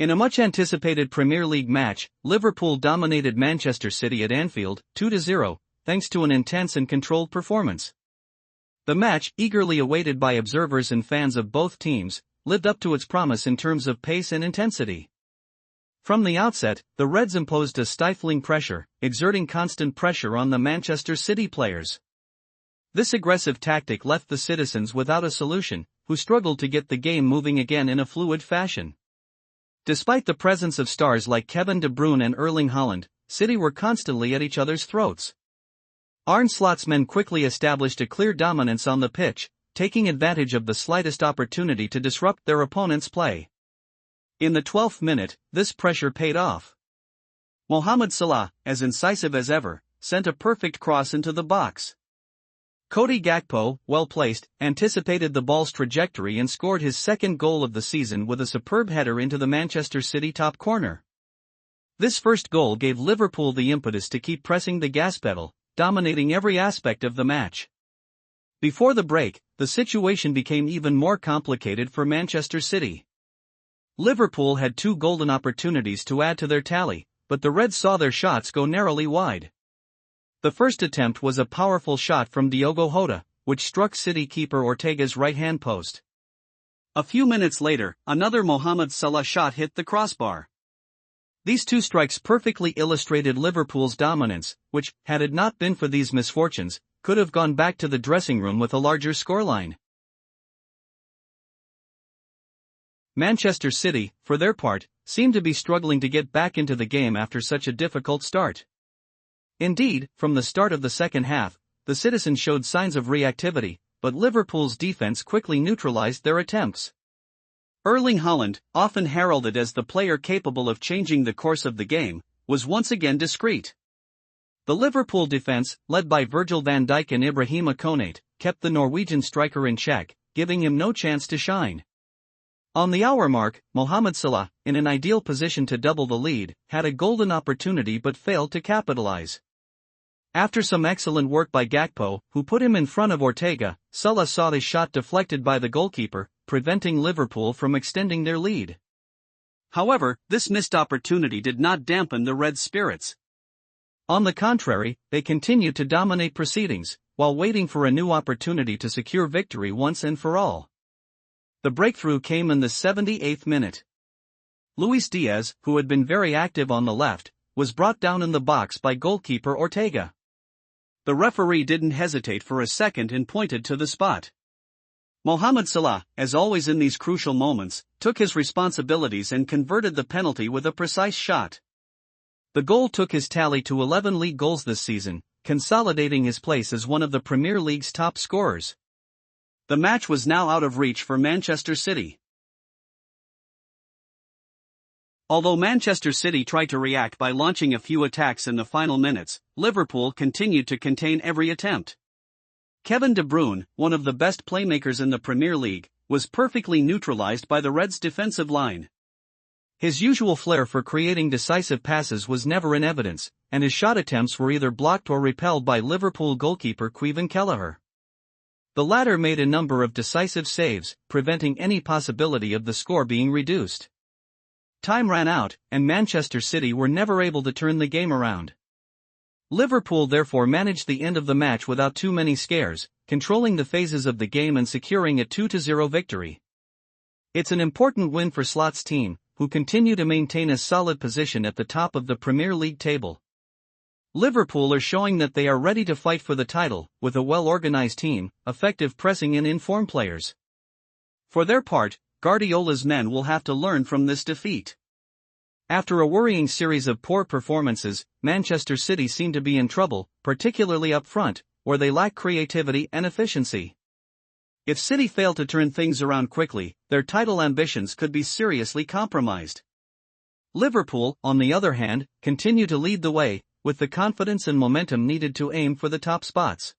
In a much-anticipated Premier League match, Liverpool dominated Manchester City at Anfield, 2-0, thanks to an intense and controlled performance. The match, eagerly awaited by observers and fans of both teams, lived up to its promise in terms of pace and intensity. From the outset, the Reds imposed a stifling pressure, exerting constant pressure on the Manchester City players. This aggressive tactic left the citizens without a solution, who struggled to get the game moving again in a fluid fashion. Despite the presence of stars like Kevin De Bruyne and Erling Haaland, City were constantly at each other's throats. Arne Slot's men quickly established a clear dominance on the pitch, taking advantage of the slightest opportunity to disrupt their opponent's play. In the 12th minute, this pressure paid off. Mohamed Salah, as incisive as ever, sent a perfect cross into the box. Cody Gakpo, well placed, anticipated the ball's trajectory and scored his second goal of the season with a superb header into the Manchester City top corner. This first goal gave Liverpool the impetus to keep pressing the gas pedal, dominating every aspect of the match. Before the break, the situation became even more complicated for Manchester City. Liverpool had two golden opportunities to add to their tally, but the Reds saw their shots go narrowly wide. The first attempt was a powerful shot from Diogo Jota, which struck City keeper Ortega's right-hand post. A few minutes later, another Mohamed Salah shot hit the crossbar. These two strikes perfectly illustrated Liverpool's dominance, which, had it not been for these misfortunes, could have gone back to the dressing room with a larger scoreline. Manchester City, for their part, seemed to be struggling to get back into the game after such a difficult start. Indeed, from the start of the second half, the citizens showed signs of reactivity, but Liverpool's defense quickly neutralized their attempts. Erling Haaland, often heralded as the player capable of changing the course of the game, was once again discreet. The Liverpool defense, led by Virgil van Dijk and Ibrahima Konate, kept the Norwegian striker in check, giving him no chance to shine. On the hour mark, Mohamed Salah, in an ideal position to double the lead, had a golden opportunity but failed to capitalize. After some excellent work by Gakpo, who put him in front of Ortega, Salah saw his shot deflected by the goalkeeper, preventing Liverpool from extending their lead. However, this missed opportunity did not dampen the Reds' spirits. On the contrary, they continued to dominate proceedings, while waiting for a new opportunity to secure victory once and for all. The breakthrough came in the 78th minute. Luis Diaz, who had been very active on the left, was brought down in the box by goalkeeper Ortega. The referee didn't hesitate for a second and pointed to the spot. Mohamed Salah, as always in these crucial moments, took his responsibilities and converted the penalty with a precise shot. The goal took his tally to 11 league goals this season, consolidating his place as one of the Premier League's top scorers. The match was now out of reach for Manchester City. Although Manchester City tried to react by launching a few attacks in the final minutes, Liverpool continued to contain every attempt. Kevin De Bruyne, one of the best playmakers in the Premier League, was perfectly neutralized by the Reds' defensive line. His usual flair for creating decisive passes was never in evidence, and his shot attempts were either blocked or repelled by Liverpool goalkeeper Caoimhin Kelleher. The latter made a number of decisive saves, preventing any possibility of the score being reduced. Time ran out, and Manchester City were never able to turn the game around. Liverpool therefore managed the end of the match without too many scares, controlling the phases of the game and securing a 2-0 victory. It's an important win for Slot's team, who continue to maintain a solid position at the top of the Premier League table. Liverpool are showing that they are ready to fight for the title, with a well-organized team, effective pressing and informed players. For their part, Guardiola's men will have to learn from this defeat. After a worrying series of poor performances, Manchester City seem to be in trouble, particularly up front, where they lack creativity and efficiency. If City fail to turn things around quickly, their title ambitions could be seriously compromised. Liverpool, on the other hand, continue to lead the way, with the confidence and momentum needed to aim for the top spots.